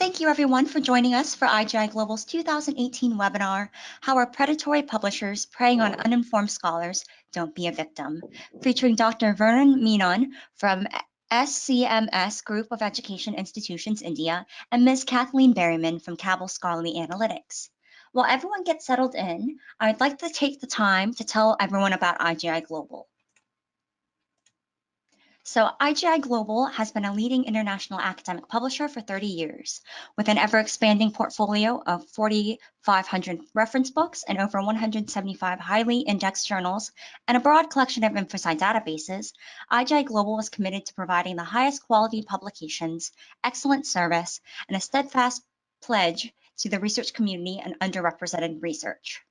Thank you everyone for joining us for IGI Global's 2018 webinar, How Our Predatory Publishers Preying on Uninformed Scholars Don't Be a Victim, featuring Dr. Varun Menon from SCMS Group of Education Institutions India and Ms. Kathleen Merryman from Cabells Scholarly Analytics. While everyone gets settled in, I'd like to take the time to tell everyone about IGI Global. So IGI Global has been a leading international academic publisher for 30 years, with an ever-expanding portfolio of 4,500 reference books and over 175 highly indexed journals and a broad collection of InfoSci databases. IGI Global is committed to providing the highest quality publications, excellent service, and a steadfast pledge to the research community and underrepresented research.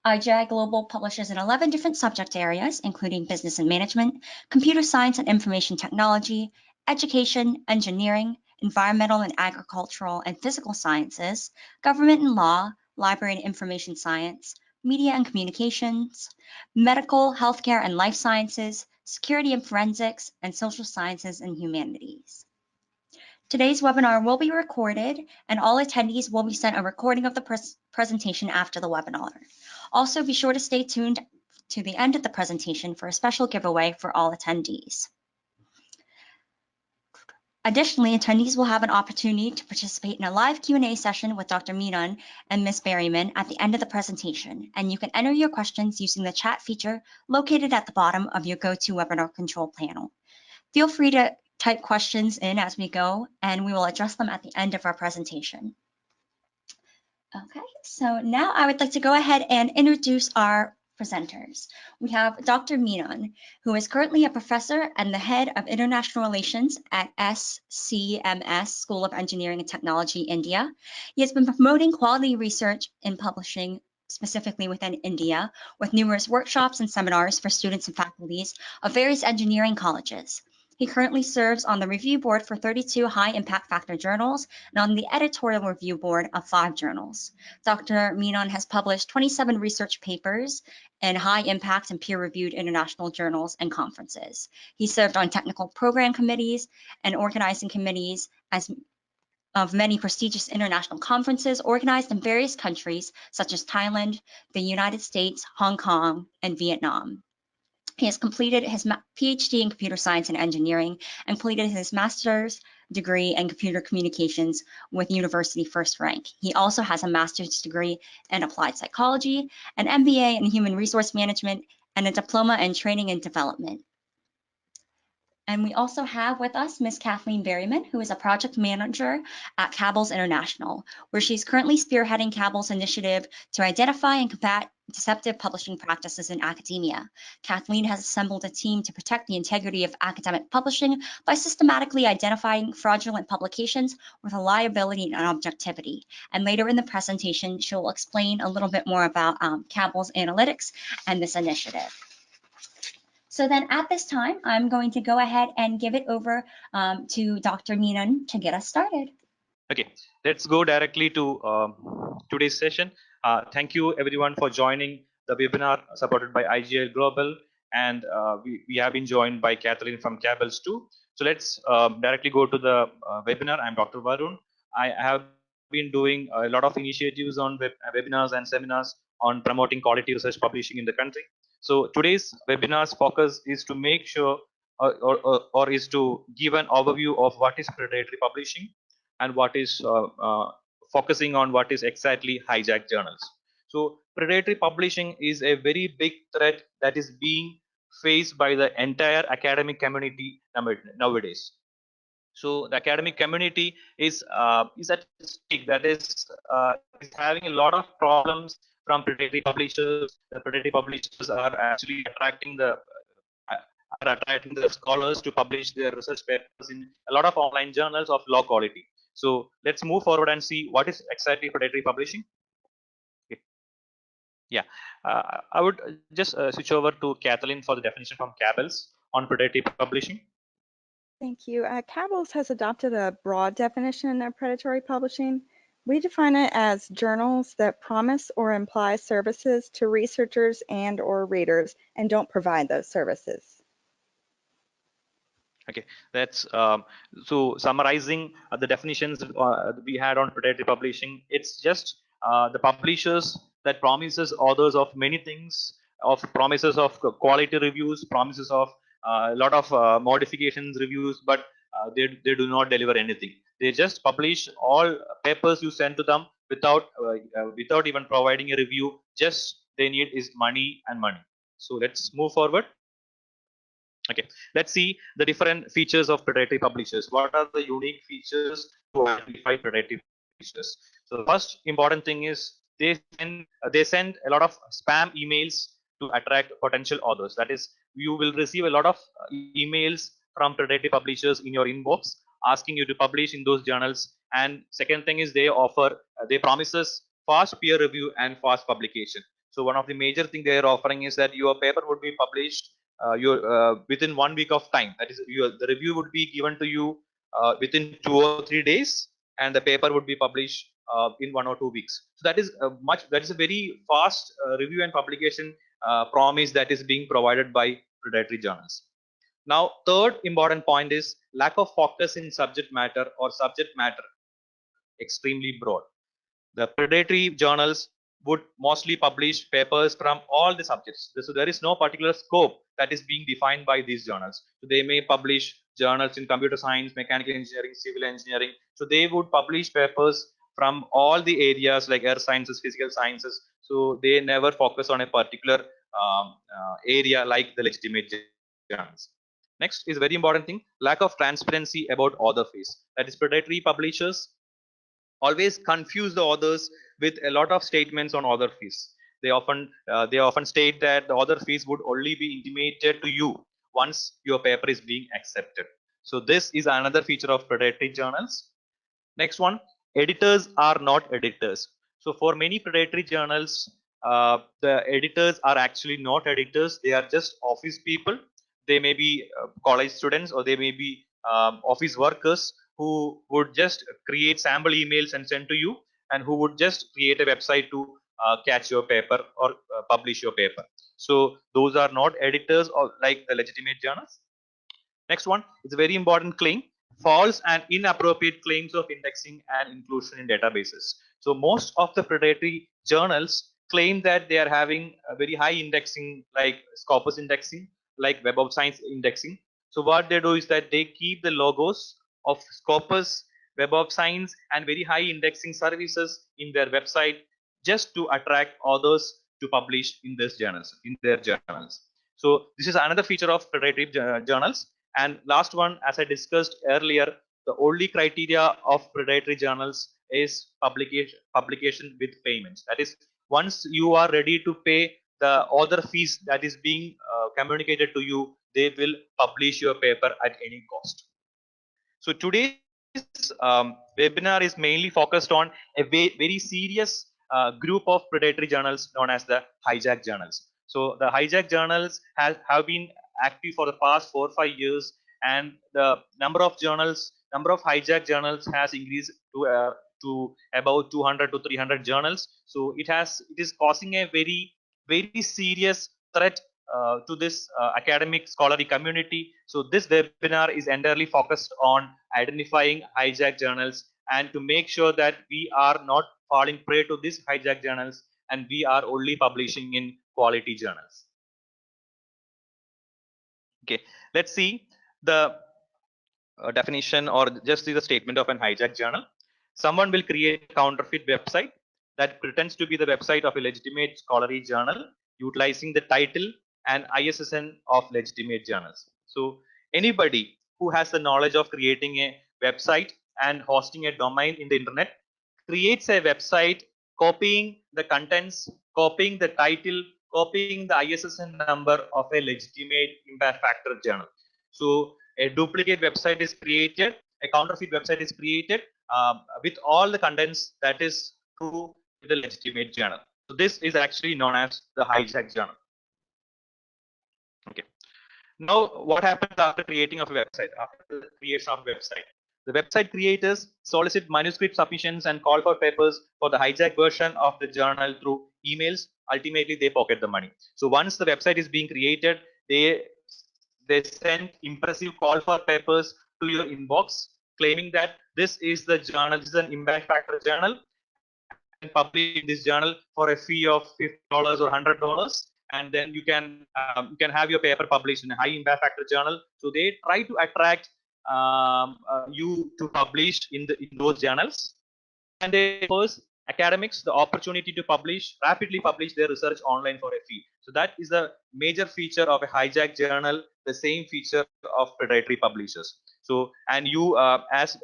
IGI Global publishes in 11 different subject areas, including business and management, computer science and information technology, education, engineering, environmental and agricultural and physical sciences, government and law, library and information science, media and communications, medical, healthcare and life sciences, security and forensics, and social sciences and humanities. Today's webinar will be recorded, and all attendees will be sent a recording of the presentation after the webinar. Also, be sure to stay tuned to the end of the presentation for a special giveaway for all attendees. Additionally, attendees will have an opportunity to participate in a live Q&A session with Dr. Menon and Ms. Merryman at the end of the presentation, and you can enter your questions using the chat feature located at the bottom of your GoToWebinar control panel. Feel free to type questions in as we go, and we will address them at the end of our presentation. Okay, so now I would like to go ahead and introduce our presenters. We have Dr. Menon, who is currently a professor and the head of international relations at SCMS School of Engineering and Technology, India. He has been promoting quality research in publishing specifically within India, with numerous workshops and seminars for students and faculties of various engineering colleges. He currently serves on the review board for 32 high impact factor journals and on the editorial review board of 5 journals. Dr. Menon has published 27 research papers in high impact and peer reviewed international journals and conferences. He served on technical program committees and organizing committees of many prestigious international conferences organized in various countries such as Thailand, the United States, Hong Kong, and Vietnam. He has completed his PhD in computer science and engineering and completed his master's degree in computer communications with university first rank. He also has a master's degree in applied psychology, an MBA in human resource management, and a diploma in training and development. And we also have with us Ms. Kathleen Merryman, who is a project manager at Cabells International, where she's currently spearheading Cabells' initiative to identify and combat deceptive publishing practices in academia. Kathleen has assembled a team to protect the integrity of academic publishing by systematically identifying fraudulent publications with reliability and objectivity. And later in the presentation, she'll explain a little bit more about Cabells Analytics and this initiative. So then at this time, I'm going to go ahead and give it over to Dr. Menon to get us started. Okay, let's go directly to today's session. Thank you everyone for joining the webinar supported by IGI Global, and we have been joined by Kathleen from Cabells too. So let's directly go to the webinar. I'm Dr. Varun. I have been doing a lot of initiatives on webinars and seminars on promoting quality research publishing in the country. So today's webinar's focus is to make sure or is to give an overview of what is predatory publishing and what is focusing on what is exactly hijacked journals. So predatory publishing is a very big threat that is being faced by the entire academic community nowadays. So the academic community is at stake, that is having a lot of problems from predatory publishers. The predatory publishers are actually attracting the scholars to publish their research papers in a lot of online journals of low quality. So let's move forward and see what is exactly predatory publishing. Okay. Yeah, I would just switch over to Kathleen for the definition from Cabells on predatory publishing. Thank you. Cabells has adopted a broad definition of predatory publishing. We define it as journals that promise or imply services to researchers and or readers and don't provide those services. Okay, that's so summarizing the definitions we had on predatory publishing. It's just the publishers that promises authors of many things, of promises of quality reviews, promises of a lot of modifications reviews, but they do not deliver anything. They just publish all papers you send to them without even providing a review. Just they need is money and money. So let's move forward. Okay, let's see the different features of predatory publishers. What are the unique features to identify predatory publishers? So the first important thing is they send a lot of spam emails to attract potential authors. That is, you will receive a lot of emails from predatory publishers in your inbox asking you to publish in those journals. And second thing is they offer they promises fast peer review and fast publication. So one of the major thing they are offering is that your paper would be published within 1 week of time. That is, the review would be given to you within 2 or 3 days, and the paper would be published in 1 or 2 weeks. So that is a very fast review and publication promise that is being provided by predatory journals. Now, third important point is lack of focus in subject matter or subject matter extremely broad. The predatory journals would mostly publish papers from all the subjects. So there is no particular scope that is being defined by these journals. So they may publish journals in computer science, mechanical engineering, civil engineering. So they would publish papers from all the areas like earth sciences, physical sciences. So they never focus on a particular area like the legitimate journals. Next is a very important thing, lack of transparency about author fees. That is, predatory publishers always confuse the authors with a lot of statements on author fees. They often state that the author fees would only be intimated to you once your paper is being accepted. So this is another feature of predatory journals. Next one, editors are not editors. So for many predatory journals, the editors are actually not editors. They are just office people. They may be college students, or they may be office workers who would just create sample emails and send to you, and who would just create a website to catch your paper or publish your paper. So those are not editors or like the legitimate journals. Next one is a very important claim, false and inappropriate claims of indexing and inclusion in databases. So most of the predatory journals claim that they are having a very high indexing like Scopus indexing, like Web of Science indexing. So what they do is that they keep the logos of Scopus, Web of Science and very high indexing services in their website just to attract authors to publish in these journals, in their journals. So this is another feature of predatory journals. And last one, as I discussed earlier, the only criteria of predatory journals is publication with payments. That is, once you are ready to pay the author fees that is being communicated to you, they will publish your paper at any cost. So today's webinar is mainly focused on a very serious group of predatory journals known as the hijack journals. So the hijack journals have been active for the past 4 or 5 years, and the number of hijack journals has increased to about 200 to 300 journals. So it is causing a very serious threat to this academic scholarly community. So this webinar is entirely focused on identifying hijack journals and to make sure that we are not falling prey to these hijack journals and we are only publishing in quality journals. Okay, let's see the definition or just see the statement of an hijack journal. Someone will create a counterfeit website that pretends to be the website of a legitimate scholarly journal utilizing the title and ISSN of legitimate journals. So anybody who has the knowledge of creating a website and hosting a domain in the internet creates a website copying the contents, copying the title, copying the ISSN number of a legitimate impact factor journal. So a duplicate website is created, a counterfeit website is created with all the contents that is true with the legitimate journal. So this is actually known as the hijack journal. Okay. Now, what happens after creating of a website? After the creation of a website, the website creators solicit manuscript submissions and call for papers for the hijack version of the journal through emails. Ultimately, they pocket the money. So once the website is being created, they they sent impressive call for papers to your inbox, claiming that this is the journal, this is an impact factor journal, and you can publish in this journal for a fee of $50 or $100, and then you can have your paper published in a high impact factor journal. So they try to attract you to publish in those journals, and they offers academics the opportunity to rapidly publish their research online for a fee. So that is a major feature of a hijack journal, the same feature of predatory publishers. So, and you as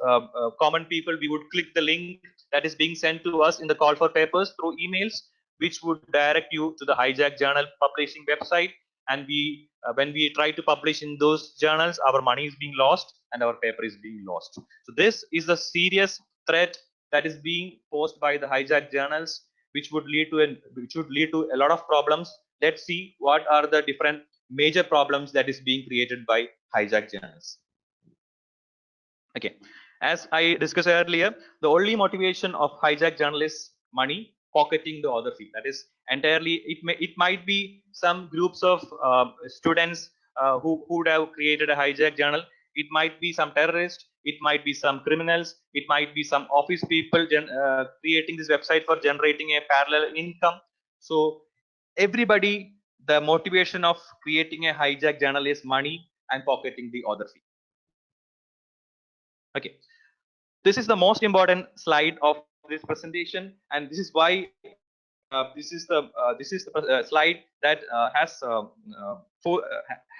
common people, we would click the link that is being sent to us in the call for papers through emails, which would direct you to the hijack journal publishing website. And we when we try to publish in those journals, our money is being lost and our paper is being lost. So this is a serious threat that is being posed by the hijack journals, which would lead to a lot of problems. Let's see what are the different major problems that is being created by hijack journals. Okay, as I discussed earlier, the only motivation of hijack journal is money, pocketing the author fee. That is entirely, it might be some groups of students who would have created a hijack journal. It might be some terrorists, it might be some criminals, it might be some office people creating this website for generating a parallel income. So everybody, the motivation of creating a hijack journal is money and pocketing the author fee. Okay, this is the most important slide of this presentation, and this is why this is the slide that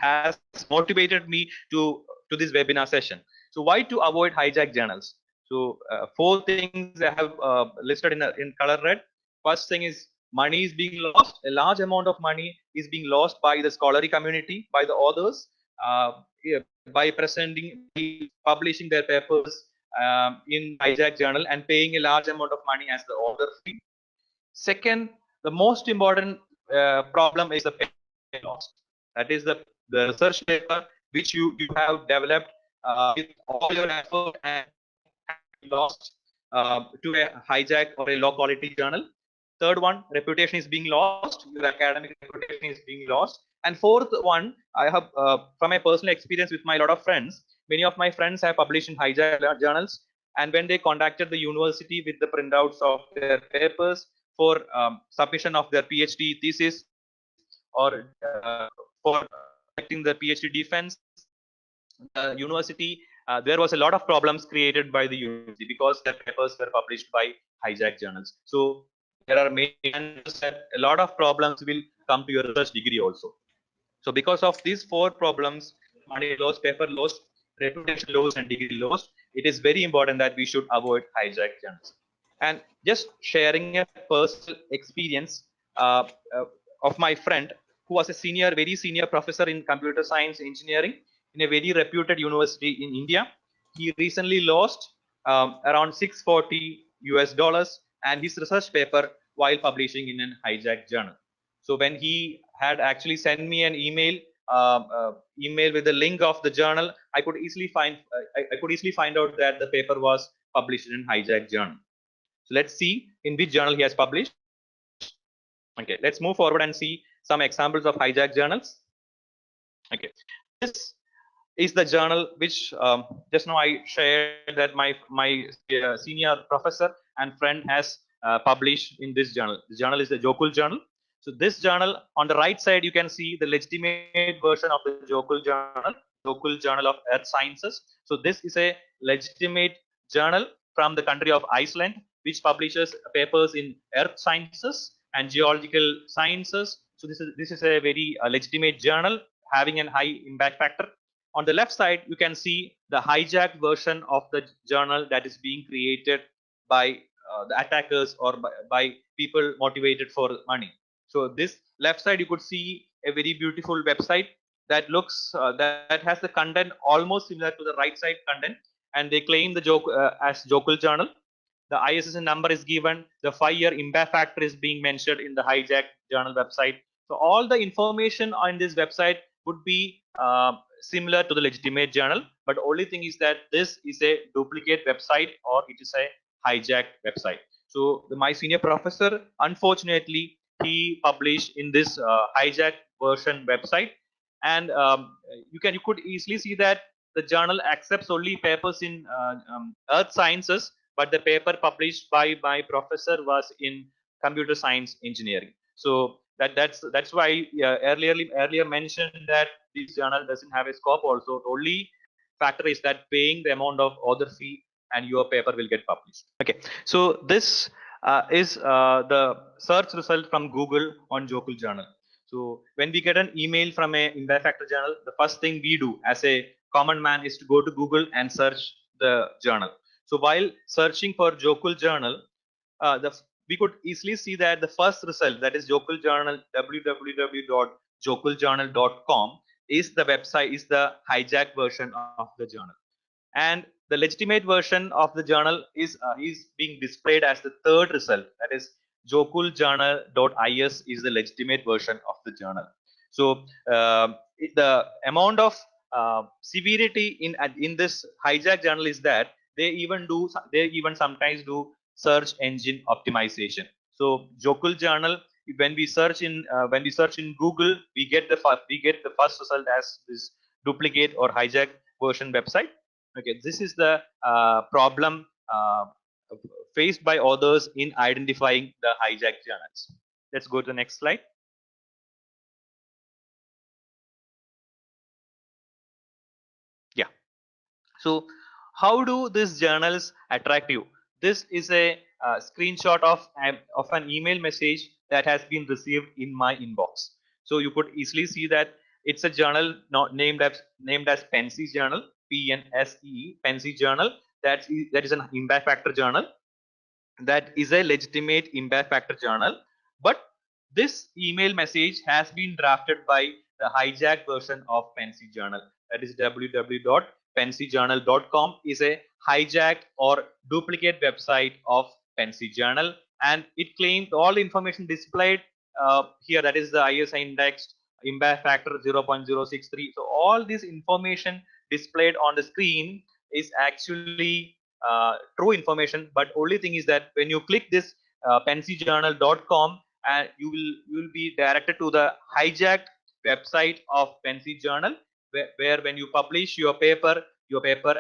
has motivated me to this webinar session. So why to avoid hijack journals? So four things I have listed in color red. First thing is money is being lost. A large amount of money is being lost by the scholarly community, by the authors, yeah, by publishing their papers in hijack journal and paying a large amount of money as the author fee. Second, the most important problem is the paper loss. That is the research paper which you have developed with all your effort and lost to a hijack or a low quality journal. Third one, reputation is being lost. Your academic reputation is being lost. And fourth one, I have from my personal experience with my lot of friends, many of my friends have published in hijack journals. And when they contacted the university with the printouts of their papers for submission of their PhD thesis or for collecting the PhD defense, the university, there was a lot of problems created by the university because their papers were published by hijack journals. So there are many chances that a lot of problems will come to your research degree also. So because of these four problems, money lost, paper lost, reputation lost, and degree lost, it is very important that we should avoid hijack journals. And just sharing a personal experience uh, uh, of my friend who was a very senior professor in computer science engineering in a very reputed university in India. He recently lost around 640 US dollars and his research paper while publishing in an hijack journal. So when he had actually sent me an email with the link of the journal, I could easily find out that the paper was published in hijack journal. So let's see in which journal he has published. Okay, let's move forward and see some examples of hijack journals. Okay, this is the journal which just now I shared that my senior professor and friend has published in this journal. The journal is the Jokul journal. So this journal, on the right side, you can see the legitimate version of the Jokul Journal of Earth Sciences. So this is a legitimate journal from the country of Iceland, which publishes papers in earth sciences and geological sciences. So this is a very legitimate journal having a high impact factor. On the left side, you can see the hijacked version of the journal that is being created by the attackers or by people motivated for money. So this left side, you could see a very beautiful website that looks that has the content almost similar to the right side content, and they claim the joke as Jokul journal. The ISSN number is given. The 5-year impact factor is being mentioned in the hijack journal website. So all the information on this website would be similar to the legitimate journal, but only thing is that this is a duplicate website or it is a hijacked website. So my senior professor, unfortunately, he published in this hijacked version website, and you could easily see that the journal accepts only papers in earth sciences, but the paper published by my professor was in computer science engineering. So that's why earlier mentioned that this journal doesn't have a scope. Also, the only factor is that paying the amount of author fee and your paper will get published. Okay, so this is the search result from Google on Jokul Journal. So when we get an email from a impact factor journal, the first thing we do as a common man is to go to Google and search the journal. So while searching for Jokul Journal, we could easily see that the first result, that is Jokul Journal, www.jokuljournal.com, is the website, is the hijack version of the journal. And the legitimate version of the journal is being displayed as the third result, that is jokuljournal.is is the legitimate version of the journal. So the amount of severity in this hijack journal is that they even sometimes do search engine optimization. So Jokul Journal, when we search in Google, we get the first result as this duplicate or hijack version website. Okay, this is the problem faced by authors in identifying the hijack journals. Let's go to the next slide. Yeah. So how do these journals attract you? This is a screenshot of an email message that has been received in my inbox. So you could easily see that it's a journal not named as Pensy Journal, PNSE, Pensy Journal. That is an impact factor journal. That is a legitimate impact factor journal, but this email message has been drafted by the hijack version of Pensy Journal, that is www.pensyjournal.com is a hijacked or duplicate website of Pensy Journal, and it claims all the information displayed here, that is the ISI indexed impact factor 0.063. So all this information displayed on the screen is actually true information, but only thing is that when you click this pensyjournal.com, and you will be directed to the hijacked website of Pensy Journal, where when you publish your paper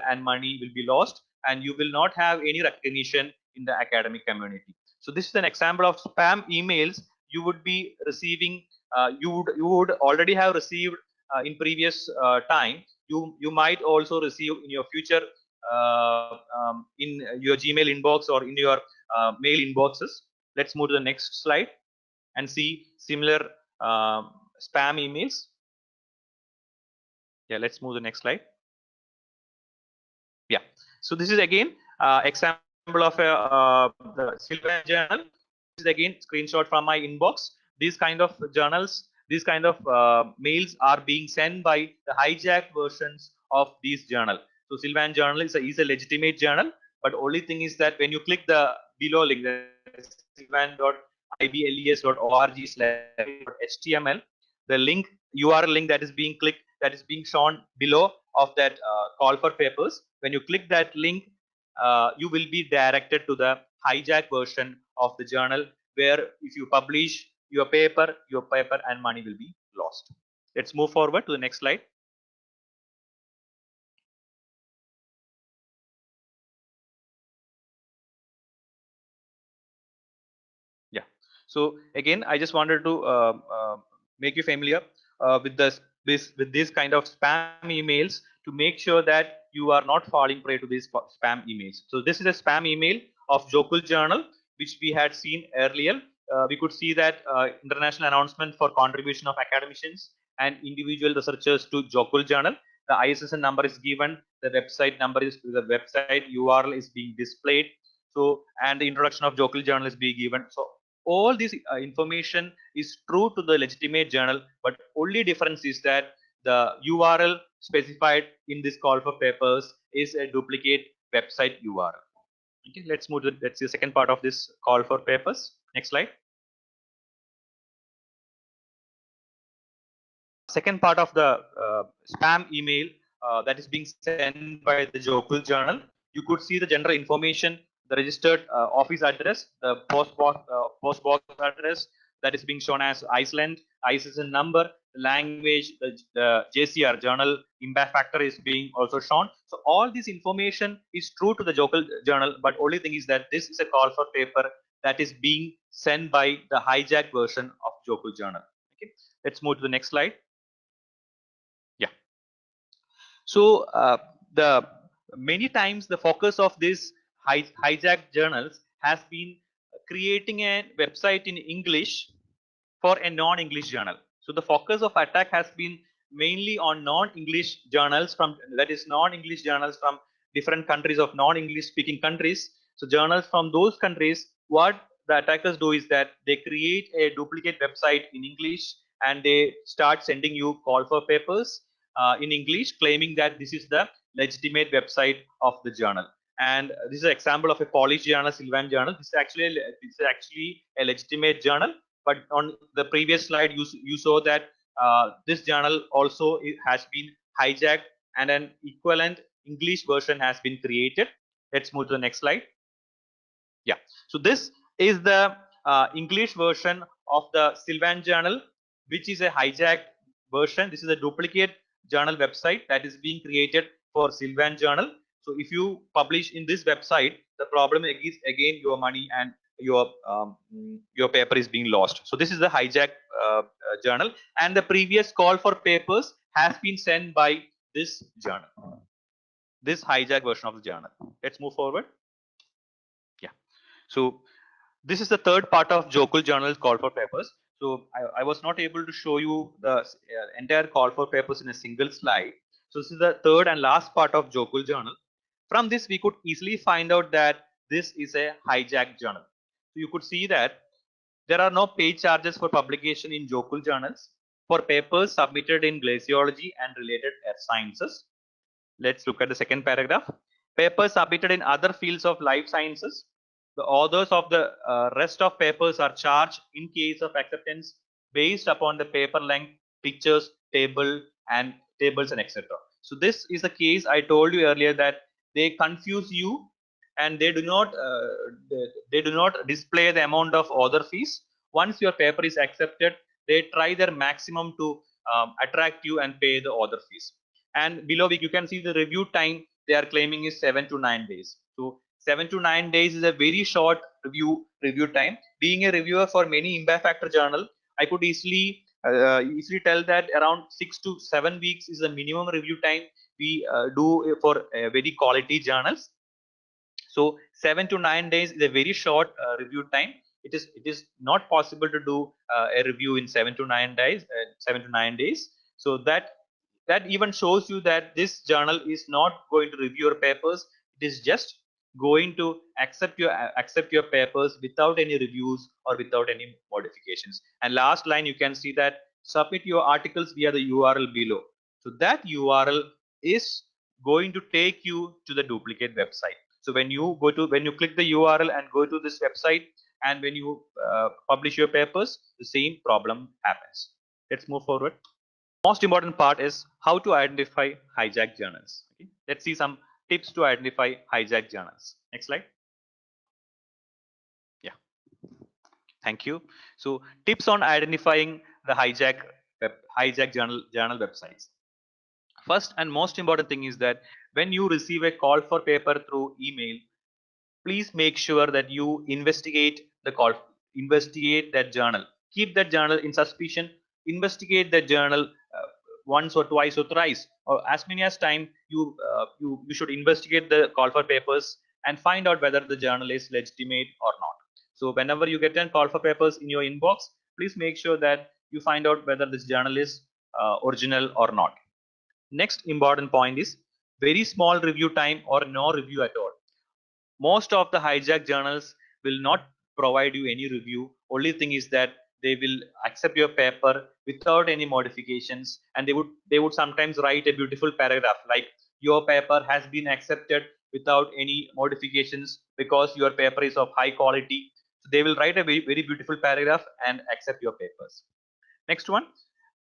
and money will be lost, and you will not have any recognition in the academic community. So this is an example of spam emails you would be receiving. You would already have received in previous time. You might also receive in your future in your Gmail inbox or in your mail inboxes. Let's move to the next slide and see similar spam emails. Yeah, let's move to the next slide. Yeah, so this is again example of the Sylvan journal. This is again screenshot from my inbox. These kind of journals, these kind of mails are being sent by the hijacked versions of these journal. So Sylvan journal is a legitimate journal, but only thing is that when you click the below link, sylvan.ibles.org/html, the link URL link that is being clicked, that is being shown below of that call for papers. When you click that link, you will be directed to the hijack version of the journal, where if you publish your paper and money will be lost. Let's move forward to the next slide. Yeah. So again, I just wanted to make you familiar with this kind of spam emails, to make sure that you are not falling prey to these spam emails. So this is a spam email of Jokul Journal, which we had seen earlier. We could see that international announcement for contribution of academicians and individual researchers to Jokul Journal. The ISSN number is given, the website number is, the website URL is being displayed. So, and the introduction of Jokul Journal is being given. So all this information is true to the legitimate journal, but only difference is that the URL specified in this call for papers is a duplicate website URL. Okay, let's move to let's see the second part of this call for papers. Next slide. Second part of the spam email that is being sent by the Jokul Journal. You could see the general information, the registered office address, the post box address, that is being shown as Iceland. ISSN number, the language, the JCR journal impact factor is being also shown. So all this information is true to the Jokel journal, but only thing is that this is a call for paper that is being sent by the hijack version of Jokel journal. Okay, let's move to the next slide. Yeah. So the many times the focus of this hijack journals has been creating a website in English for a non-English journal. So the focus of attack has been mainly on non-English journals from, that is non-English journals from different countries of non-English speaking countries. So journals from those countries, what the attackers do is that they create a duplicate website in English and they start sending you call for papers in English, claiming that this is the legitimate website of the journal. And this is an example of a Polish journal, Sylvan journal. This is actually a legitimate journal. But on the previous slide, you saw that this journal also has been hijacked and an equivalent English version has been created. Let's move to the next slide. Yeah. So this is the English version of the Sylvan journal, which is a hijacked version. This is a duplicate journal website that is being created for Sylvan journal. So if you publish in this website, the problem is again your money and your paper is being lost. So this is the hijack journal, and the previous call for papers has been sent by this journal, this hijack version of the journal. Let's move forward. Yeah. So this is the third part of Jokel journal's call for papers. So I was not able to show you the entire call for papers in a single slide. So this is the third and last part of Jokel journal. From this, we could easily find out that this is a hijacked journal. So you could see that there are no paid charges for publication in Jokel journals for papers submitted in glaciology and related earth sciences. Let's look at the second paragraph. Papers submitted in other fields of life sciences. The authors of the rest of papers are charged in case of acceptance based upon the paper length, pictures, tables, and etc. So this is the case I told you earlier, that they confuse you and they do not display the amount of author fees. Once your paper is accepted, they try their maximum to attract you and pay the author fees. And below you can see the review time they are claiming is 7 to 9 days. So 7 to 9 days is a very short review time. Being a reviewer for many impact factor journal, I could easily tell that around 6 to 7 weeks is the minimum review time we do for very quality journals. So 7 to 9 days is a very short review time. It is not possible to do a review in 7 to 9 days. So that even shows you that this journal is not going to review your papers. It is just going to accept your papers without any reviews or without any modifications. And last line, you can see that submit your articles via the URL below. So that URL is going to take you to the duplicate website. So when you click the URL and go to this website, and when you publish your papers, the same problem happens. Let's move forward. Most important part is how to identify hijack journals. Okay? Let's see some tips to identify hijack journals. Next slide. Yeah. Thank you. So tips on identifying the hijack journal websites. First and most important thing is that when you receive a call for paper through email, please make sure that you investigate that journal. Keep that journal in suspicion. Investigate that journal once or twice or thrice, or as many as time you should investigate the call for papers and find out whether the journal is legitimate or not. So whenever you get a call for papers in your inbox, please make sure that you find out whether this journal is original or not. Next important point is very small review time or no review at all. Most of the hijack journals will not provide you any review. Only thing is that they will accept your paper without any modifications, and they would sometimes write a beautiful paragraph like your paper has been accepted without any modifications because your paper is of high quality. So they will write a very, very beautiful paragraph and accept your papers. Next one,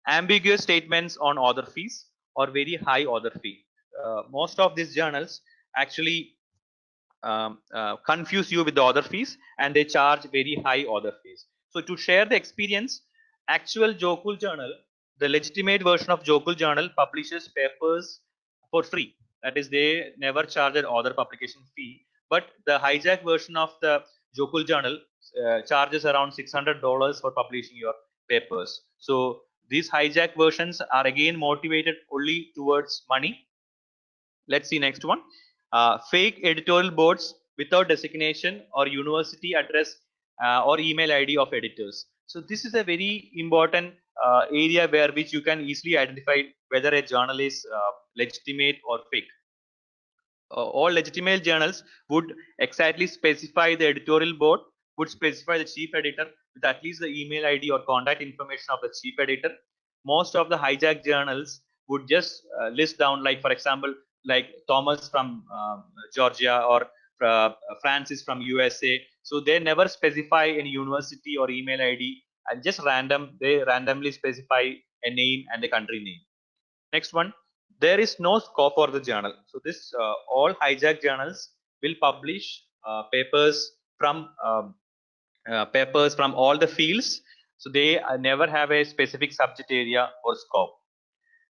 ambiguous statements on author fees or very high author fee. Most of these journals actually confuse you with the author fees, and they charge very high author fees. So to share the experience, actual Jokul Journal, the legitimate version of Jokul Journal, publishes papers for free. That is, they never charge an author publication fee. But the hijack version of the Jokul Journal charges around $600 for publishing your papers. So these hijack versions are again motivated only towards money. Let's see next one. Fake editorial boards without designation or university address or email ID of editors. So this is a very important area where which you can easily identify whether a journal is legitimate or fake. All legitimate journals would exactly specify the editorial board, would specify the chief editor with at least the email ID or contact information of the chief editor. Most of the hijack journals would just list down, like for example, like Thomas from Georgia or Francis from USA. So they never specify any university or email ID, and just they randomly specify a name and a country name. Next one, there is no scope for the journal. So this all hijack journals will publish papers from all the fields. So they never have a specific subject area or scope.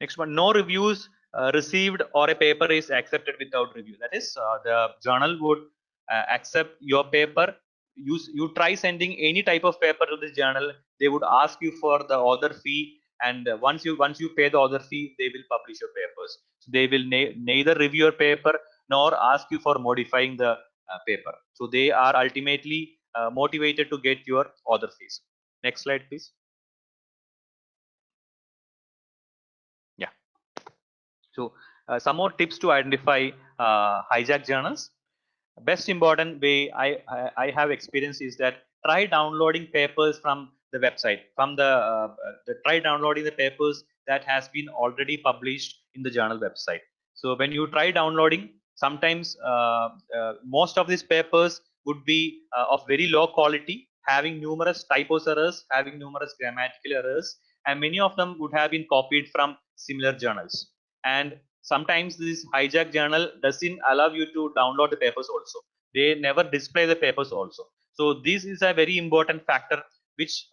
Next one, no reviews received or a paper is accepted without review. That is, the journal would accept your paper. You try sending any type of paper to this journal, they would ask you for the author fee, and once you pay the author fee, they will publish your papers. So they will neither review your paper nor ask you for modifying the paper. So they are ultimately motivated to get your author fees. Next slide, please. Yeah. So some more tips to identify hijack journals. Best important way I have experience is that try downloading papers from the website, from try downloading the papers that has been already published in the journal website. So when you try downloading, sometimes most of these papers would be of very low quality, having numerous typos errors, having numerous grammatical errors, and many of them would have been copied from similar journals. And sometimes this hijack journal doesn't allow you to download the papers also. They never display the papers also. So this is a very important factor which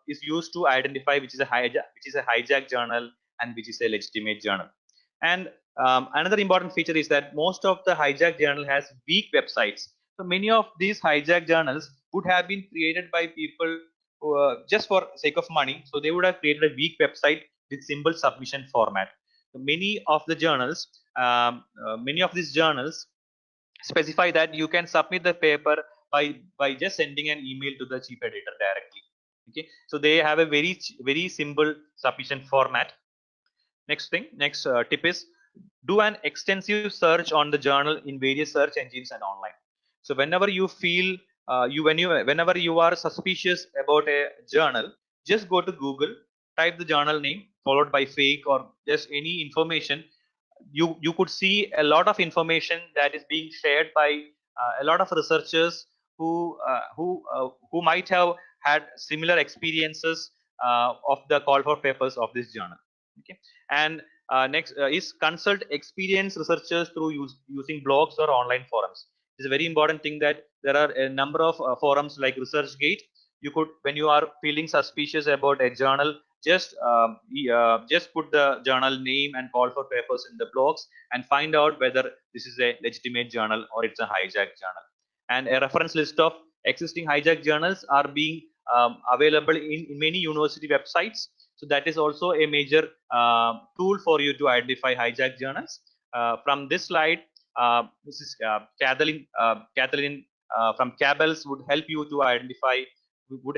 is used to identify which is a hijack journal and which is a legitimate journal. And another important feature is that most of the hijack journal has weak websites. So many of these hijack journals would have been created by people who, just for sake of money. So they would have created a weak website with simple submission format. Many of these journals specify that you can submit the paper by just sending an email to the chief editor directly. Okay, so they have a very simple submission format. Next tip is do an extensive search on the journal in various search engines and online. So whenever you feel whenever you are suspicious about a journal, just go to Google, type the journal name followed by fake or just any information. You could see a lot of information that is being shared by a lot of researchers who might have had similar experiences of the call for papers of this journal. Okay, and next is consult experienced researchers through using blogs or online forums. It's a very important thing that there are a number of forums like ResearchGate. You could, when you are feeling suspicious about a journal, just put the journal name and call for papers in the blogs and find out whether this is a legitimate journal or it's a hijack journal. And a reference list of existing hijack journals are being available in many university websites. So that is also a major tool for you to identify hijack journals. From this slide, this is Kathleen from Cabells would help you to identify, would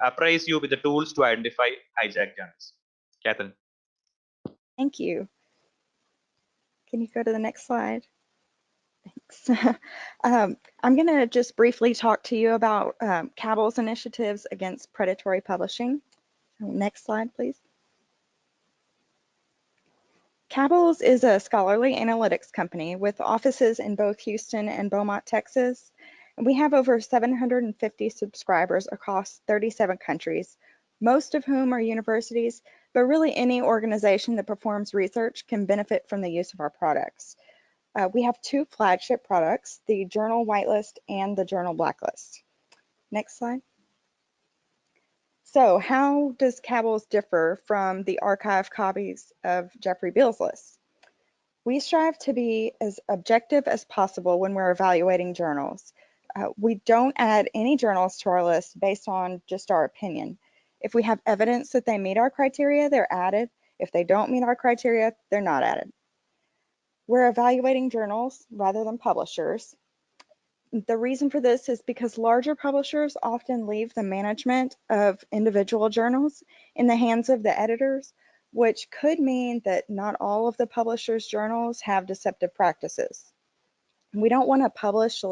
apprise you with the tools to identify hijack journals. Kathleen. Thank you. Can you go to the next slide? Thanks. I'm going to just briefly talk to you about Cabells' initiatives against predatory publishing. So next slide, please. Cabells is a scholarly analytics company with offices in both Houston and Beaumont, Texas. And we have over 750 subscribers across 37 countries, most of whom are universities, but really any organization that performs research can benefit from the use of our products. We have two flagship products, the Journal Whitelist and the Journal Blacklist. Next slide. So how does Cabells differ from the archived copies of Jeffrey Beall's list? We strive to be as objective as possible when we're evaluating journals. We don't add any journals to our list based on just our opinion. If we have evidence that they meet our criteria, they're added. If they don't meet our criteria, they're not added. We're evaluating journals rather than publishers. The reason for this is because larger publishers often leave the management of individual journals in the hands of the editors, which could mean that not all of the publishers' journals have deceptive practices. We don't want to publish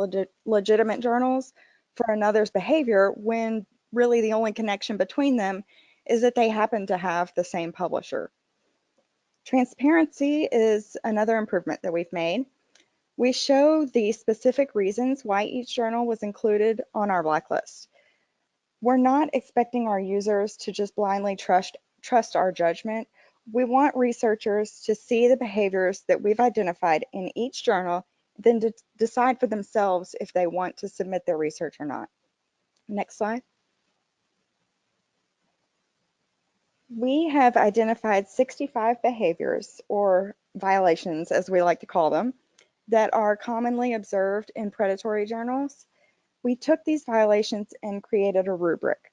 legitimate journals for another's behavior when really the only connection between them is that they happen to have the same publisher. Transparency is another improvement that we've made. We show the specific reasons why each journal was included on our blacklist. We're not expecting our users to just blindly trust our judgment. We want researchers to see the behaviors that we've identified in each journal, then to decide for themselves if they want to submit their research or not. Next slide. We have identified 65 behaviors, or violations as we like to call them, that are commonly observed in predatory journals. We took these violations and created a rubric.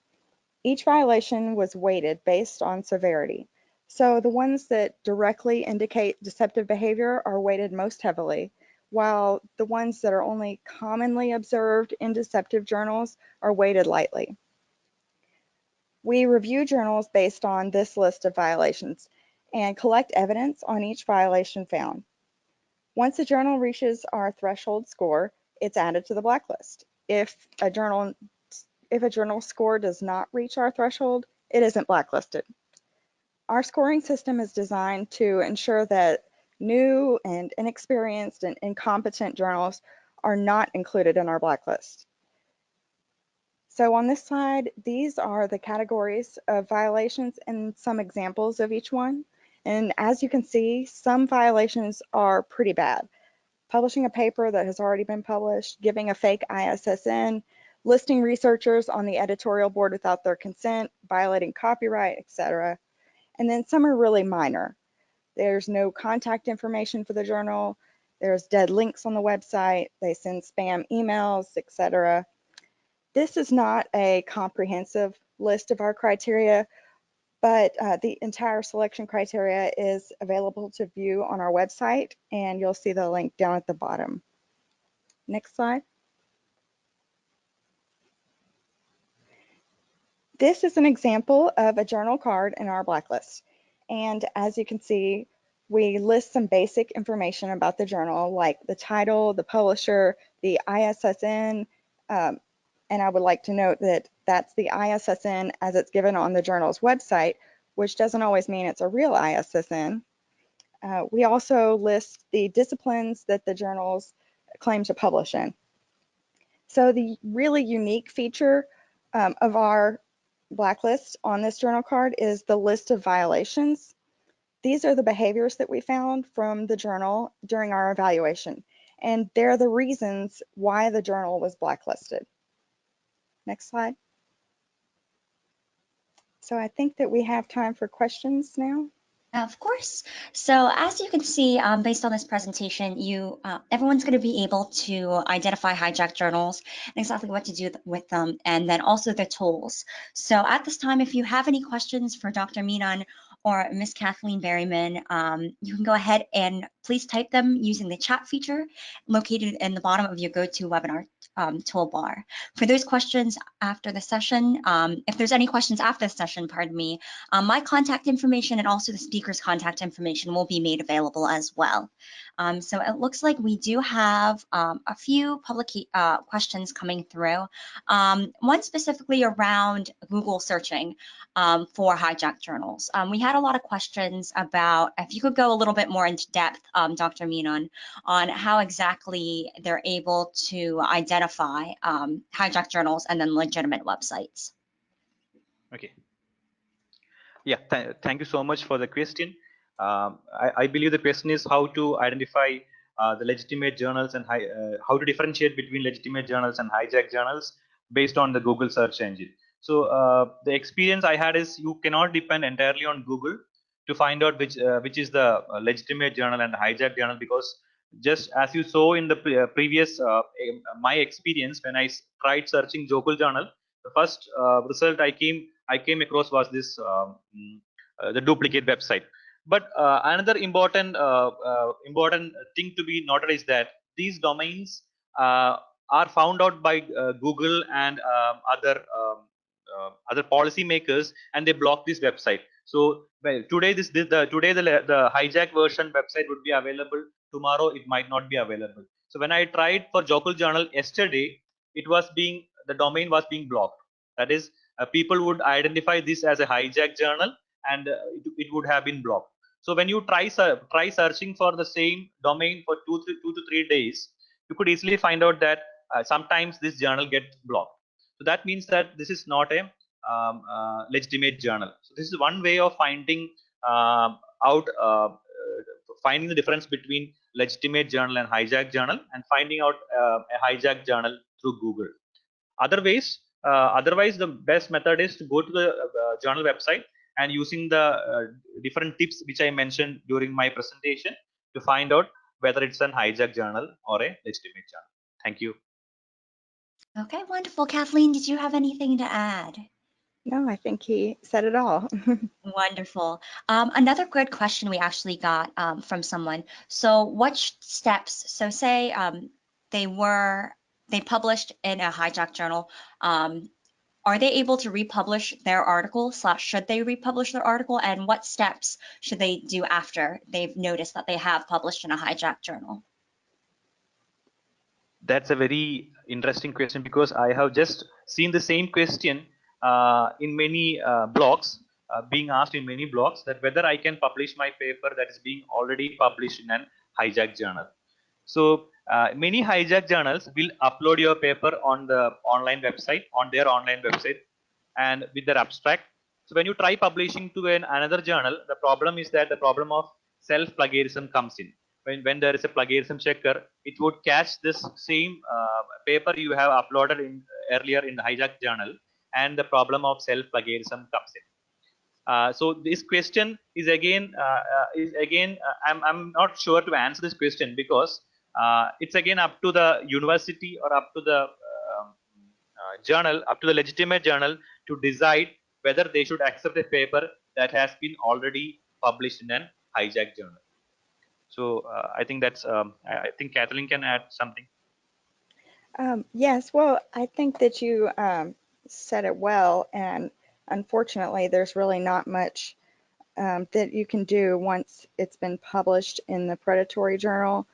Each violation was weighted based on severity. So the ones that directly indicate deceptive behavior are weighted most heavily, while the ones that are only commonly observed in deceptive journals are weighted lightly. We review journals based on this list of violations and collect evidence on each violation found. Once a journal reaches our threshold score, it's added to the blacklist. If a journal score does not reach our threshold, it isn't blacklisted. Our scoring system is designed to ensure that new and inexperienced and incompetent journals are not included in our blacklist. So on this slide, these are the categories of violations and some examples of each one. And as you can see, some violations are pretty bad. Publishing a paper that has already been published, giving a fake ISSN, listing researchers on the editorial board without their consent, violating copyright, etc. And then some are really minor. There's no contact information for the journal, there's dead links on the website, they send spam emails, etc. This is not a comprehensive list of our criteria, but the entire selection criteria is available to view on our website, and you'll see the link down at the bottom. Next slide. This is an example of a journal card in our blacklist. And as you can see, we list some basic information about the journal, like the title, the publisher, the ISSN, and I would like to note that that's the ISSN as it's given on the journal's website, which doesn't always mean it's a real ISSN. We also list the disciplines that the journals claim to publish in. So the really unique feature of our blacklist on this journal card is the list of violations. These are the behaviors that we found from the journal during our evaluation, and they're the reasons why the journal was blacklisted. Next slide. So I think that we have time for questions now. Of course. So as you can see, based on this presentation, everyone's going to be able to identify hijacked journals and exactly what to do with them, and then also the tools. So at this time, if you have any questions for Dr. Menon or Miss Kathleen Merryman, you can go ahead and please type them using the chat feature located in the bottom of your GoToWebinar toolbar. For those questions after the session, if there's any questions after the session, pardon me, my contact information and also the speaker's contact information will be made available as well. So it looks like we do have a few public questions coming through. One specifically around Google searching for hijacked journals. We had a lot of questions about, if you could go a little bit more into depth, Dr. Menon, on how exactly they're able to identify hijacked journals and then legitimate websites. Okay. Yeah, thank you so much for the question. I believe the question is how to identify the legitimate journals and how to differentiate between legitimate journals and hijacked journals based on the Google search engine. So the experience I had is you cannot depend entirely on Google to find out which is the legitimate journal and the hijack journal, because just as you saw in the previous my experience when I tried searching Jokul journal, the first result I came across was this the duplicate website. But another important thing to be noted is that these domains uh, are found out by Google and other policy makers, and they block this website. So well, today the hijack version website would be available. Tomorrow it might not be available. So when I tried for Jokul journal yesterday, the domain was being blocked. That is, people would identify this as a hijack journal, and it would have been blocked. So when you try searching for the same domain for 2 to 3 days, you could easily find out that sometimes this journal gets blocked. So that means that this is not a legitimate journal. So this is one way of finding out finding the difference between legitimate journal and hijack journal, and finding out a hijack journal through Google. Otherwise, the best method is to go to the journal website and using the different tips which I mentioned during my presentation to find out whether it's an hijack journal or a legitimate journal. Thank you. Okay, wonderful. Kathleen, did you have anything to add? No, I think he said it all. Wonderful. Another good question we actually got from someone. So what steps, so say they published in a hijack journal, are they able to republish their article / should they republish their article, and what steps should they do after they've noticed that they have published in a hijack journal? That's a very interesting question, because I have just seen the same question in many blogs, being asked in many blogs, that whether I can publish my paper that is being already published in an hijack journal. So many hijack journals will upload your paper on the online website, on their online website, and with their abstract. So when you try publishing to another journal, the problem is that the problem of self-plagiarism comes in. When there is a plagiarism checker, it would catch this same paper you have uploaded earlier in the hijack journal, and the problem of self-plagiarism comes in. So this question is again I'm not sure to answer this question, because it's again up to the university or up to the journal, up to the legitimate journal to decide whether they should accept a paper that has been already published in an hijack journal. So I think that's I think Kathleen can add something. Yes, well, I think that you said it well, and unfortunately, there's really not much that you can do once it's been published in the Predatory journal.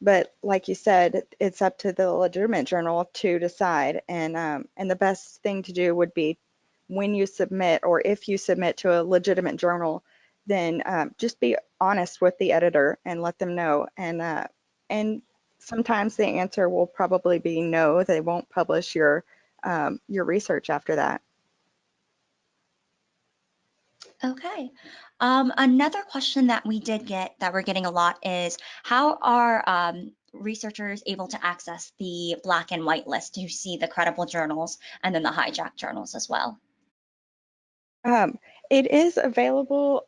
But like you said, it's up to the legitimate journal to decide, and the best thing to do would be when you submit, or if you submit to a legitimate journal, then just be honest with the editor and let them know. And sometimes the answer will probably be no, they won't publish your research after that. Okay. Another question that we did get that we're getting a lot is, how are researchers able to access the black and white list to see the credible journals and then the hijack journals as well? It is available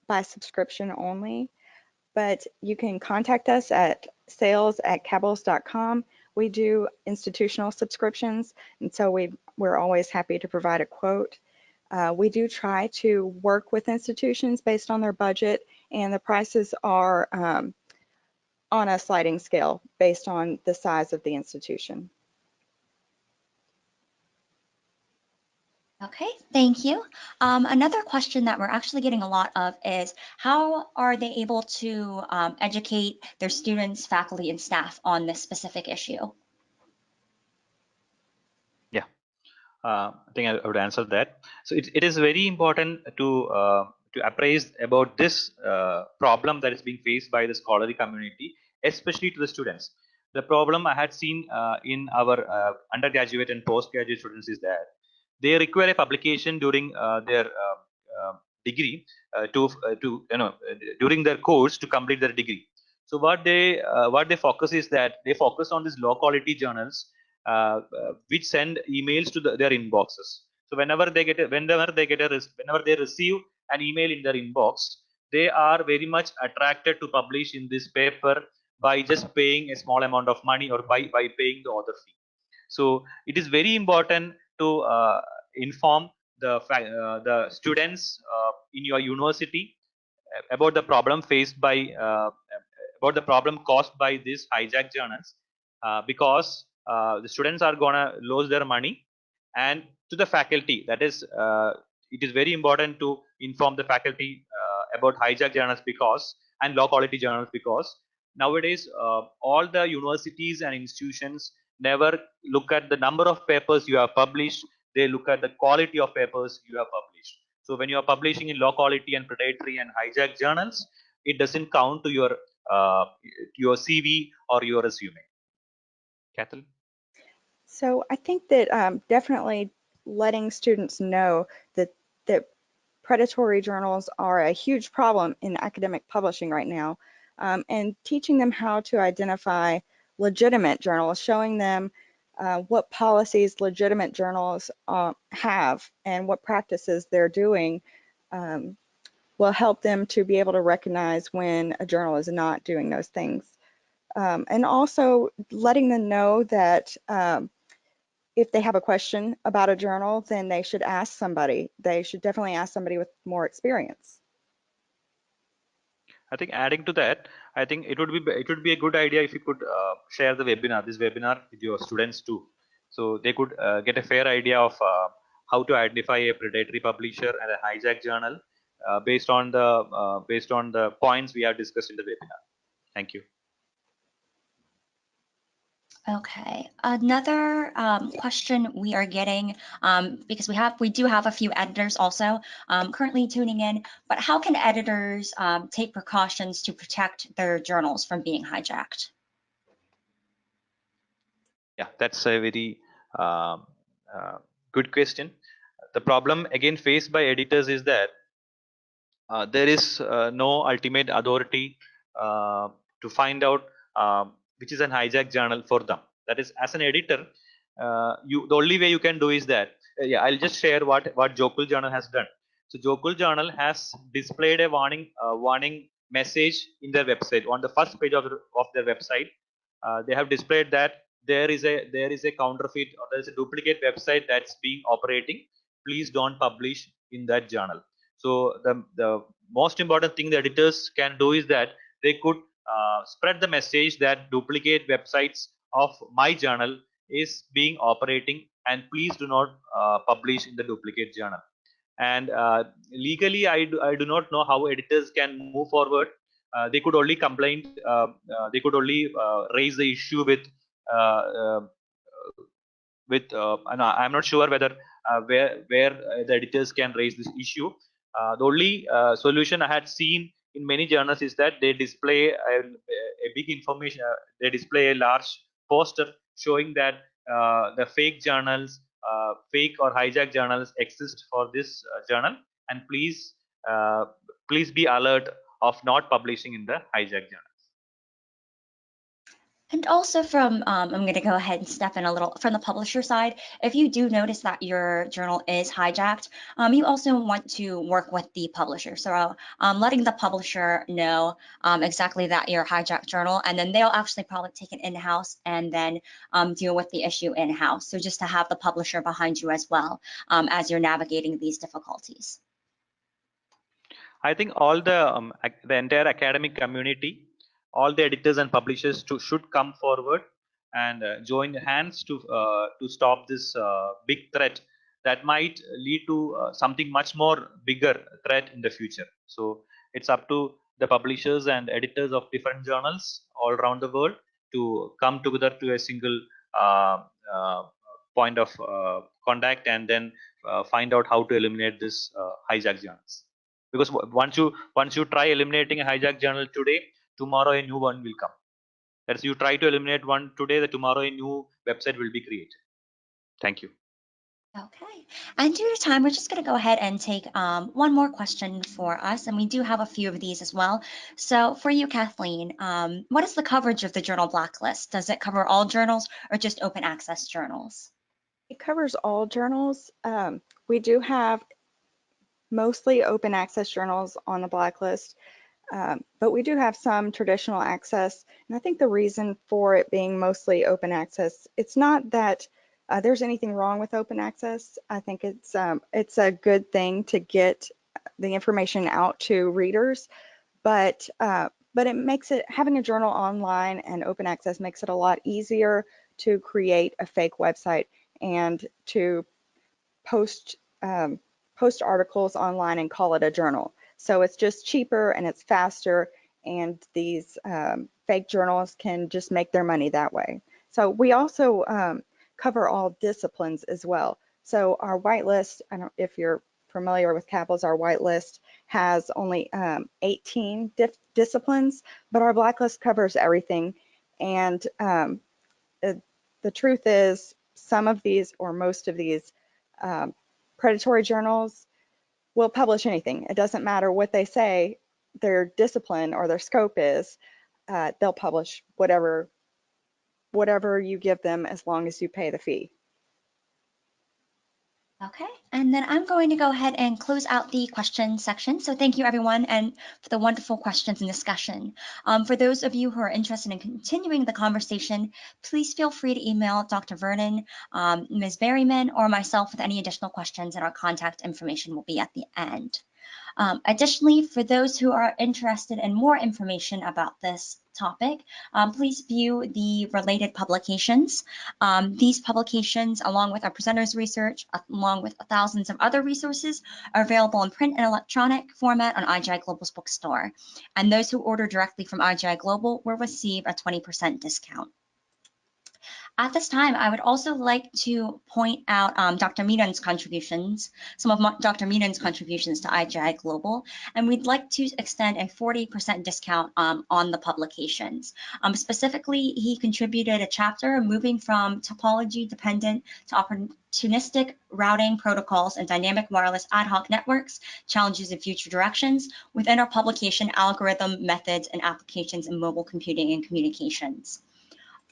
by subscription only, but you can contact us at sales@cabells.com. We do institutional subscriptions, and so we're always happy to provide a quote. We do try to work with institutions based on their budget, and the prices are on a sliding scale based on the size of the institution. Okay, thank you. Another question that we're actually getting a lot of is, how are they able to educate their students, faculty, and staff on this specific issue? Yeah, I think I would answer that. So it is very important to appraise about this problem that is being faced by the scholarly community, especially to the students. The problem I had seen in our undergraduate and postgraduate students is that they require a publication during their degree during their course to complete their degree. So what they focus is that they focus on these low quality journals which send emails to their inboxes. So whenever they receive an email in their inbox, they are very much attracted to publish in this paper by just paying a small amount of money or by paying the author fee. So it is very important to inform the students in your university about the problem faced by about the problem caused by these hijack journals, because the students are gonna lose their money. And to the faculty, that is it is very important to inform the faculty about hijack journals because and low quality journals, because nowadays all the universities and institutions never look at the number of papers you have published, they look at the quality of papers you have published. So when you are publishing in low quality and predatory and hijack journals, it doesn't count to your CV or your resume. Kathleen? So I think that definitely letting students know that predatory journals are a huge problem in academic publishing right now, and teaching them how to identify legitimate journals, showing them what policies legitimate journals have and what practices they're doing, will help them to be able to recognize when a journal is not doing those things. And also letting them know that if they have a question about a journal, then they should ask somebody. They should definitely ask somebody with more experience. I think adding to that, I think it would be a good idea if you could share this webinar with your students too, so they could get a fair idea of how to identify a predatory publisher and a hijack journal based on the points we have discussed in the webinar. Thank you. Okay, another question we are getting, because we do have a few editors also currently tuning in, but how can editors take precautions to protect their journals from being hijacked? Yeah, that's a very good question. The problem again faced by editors is that there is no ultimate authority to find out which is an hijack journal for them. That is, as an editor, the only way you can do is that yeah, I'll just share what Jokul Journal has done. So Jokul Journal has displayed a warning message in their website on the first page of their website. They have displayed that there is a counterfeit or there is a duplicate website that's being operating. Please don't publish in that journal. So the most important thing the editors can do is that they could spread the message that duplicate websites of my journal is being operating, and please do not publish in the duplicate journal. And legally, I do not know how editors can move forward. They could only complain. They could only raise the issue uh, uh, and I'm not sure whether where the editors can raise this issue. The only solution I had seen in many journals is that they display a big information. They display a large poster showing that the fake journals, fake or hijack journals exist for this journal, and please be alert of not publishing in the hijack journal. And also from, I'm going to go ahead and step in a little from the publisher side. If you do notice that your journal is hijacked, you also want to work with the publisher. So letting the publisher know exactly that you're a hijacked journal, and then they'll actually probably take it in-house and then deal with the issue in-house. So just to have the publisher behind you as well as you're navigating these difficulties. I think all the entire academic community, all the editors and publishers should come forward and join hands to stop this big threat that might lead to something much more bigger threat in the future. So it's up to the publishers and editors of different journals all around the world to come together to a single uh, uh, point of contact and then find out how to eliminate this hijack journals. Because once you try eliminating a hijack journal today, tomorrow a new one will come. That's, you try to eliminate one today, that tomorrow a new website will be created. Thank you. Okay, and due to time, we're just going to go ahead and take one more question for us, and we do have a few of these as well. So for you, Kathleen, what is the coverage of the journal Blacklist? Does it cover all journals or just open access journals? It covers all journals. We do have mostly open access journals on the Blacklist, but we do have some traditional access. And I think the reason for it being mostly open access, it's not that there's anything wrong with open access. I think it's a good thing to get the information out to readers, but it makes it, having a journal online and open access makes it a lot easier to create a fake website and to post post articles online and call it a journal. So it's just cheaper and it's faster, and these fake journals can just make their money that way. So we also cover all disciplines as well. So our whitelist, I don't know if you're familiar with Cabells, our whitelist has only 18 disciplines, but our blacklist covers everything. And the truth is, some of these or most of these predatory journals will publish anything. It doesn't matter what they say, their discipline or their scope is. They'll publish whatever you give them as long as you pay the fee. Okay, and then I'm going to go ahead and close out the question section. So thank you, everyone, and for the wonderful questions and discussion. For those of you who are interested in continuing the conversation, please feel free to email Dr. Vernon, Ms. Merryman, or myself with any additional questions, and our contact information will be at the end. Additionally, for those who are interested in more information about this topic, please view the related publications. These publications, along with our presenters' research, along with thousands of other resources, are available in print and electronic format on IGI Global's bookstore. And those who order directly from IGI Global will receive a 20% discount. At this time, I would also like to point out Dr. Menon's contributions, some of Dr. Menon's contributions to IGI Global, and we'd like to extend a 40% discount on the publications. Specifically, he contributed a chapter moving from topology-dependent to opportunistic routing protocols and dynamic wireless ad hoc networks, challenges and future directions, within our publication Algorithm, Methods, and Applications in Mobile Computing and Communications.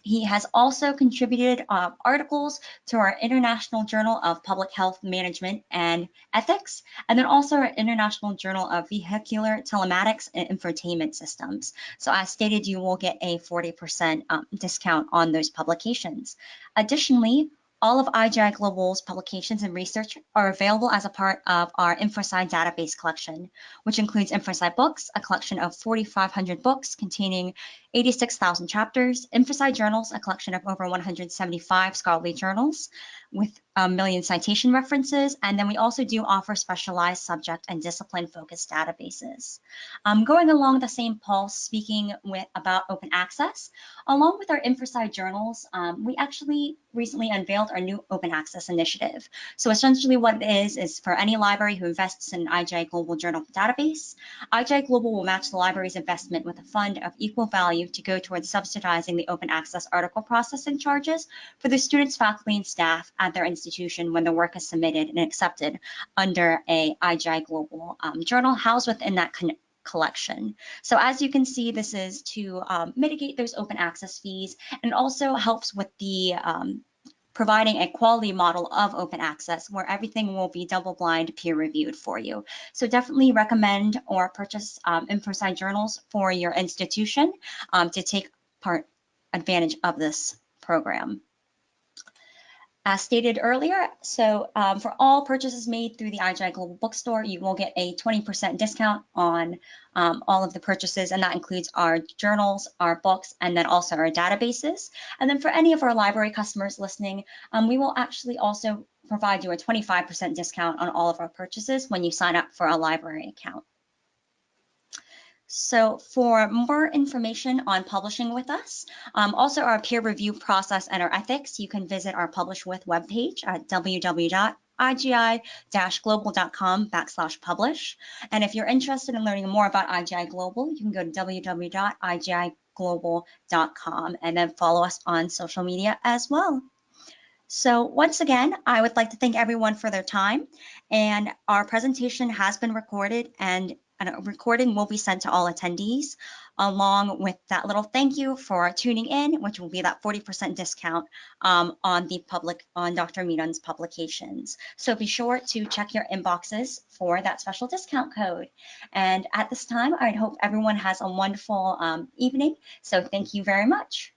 He has also contributed articles to our International Journal of Public Health Management and Ethics, and then also our International Journal of Vehicular Telematics and Infotainment Systems. So as stated, you will get a 40% discount on those publications. Additionally, all of IGI Global's publications and research are available as a part of our InfoSci database collection, which includes InfoSci Books, a collection of 4,500 books containing 86,000 chapters, InfoSci Journals, a collection of over 175 scholarly journals with 1 million citation references, and then we also do offer specialized subject and discipline-focused databases. Going along the same pulse, speaking about open access, along with our InfoSci journals, we actually recently unveiled our new open access initiative. So essentially what it is for any library who invests in an IGI Global journal database, IGI Global will match the library's investment with a fund of equal value to go towards subsidizing the open access article processing charges for the students, faculty, and staff at their institution when the work is submitted and accepted under a IGI Global journal housed within that collection. So as you can see, this is to mitigate those open access fees, and also helps with the providing a quality model of open access where everything will be double-blind peer reviewed for you. So definitely recommend or purchase InfoSci journals for your institution to take advantage of this program. As stated earlier, so for all purchases made through the IGI Global Bookstore, you will get a 20% discount on all of the purchases, and that includes our journals, our books, and then also our databases. And then for any of our library customers listening, we will actually also provide you a 25% discount on all of our purchases when you sign up for a library account. So for more information on publishing with us, also our peer review process and our ethics, you can visit our Publish With webpage at www.igi-global.com/publish. And if you're interested in learning more about IGI Global, you can go to www.igiglobal.com and then follow us on social media as well. So once again, I would like to thank everyone for their time, and our presentation has been recorded, and a recording will be sent to all attendees, along with that little thank you for tuning in, which will be that 40% discount on Dr. Menon's publications. So be sure to check your inboxes for that special discount code. And at this time, I hope everyone has a wonderful evening. So thank you very much.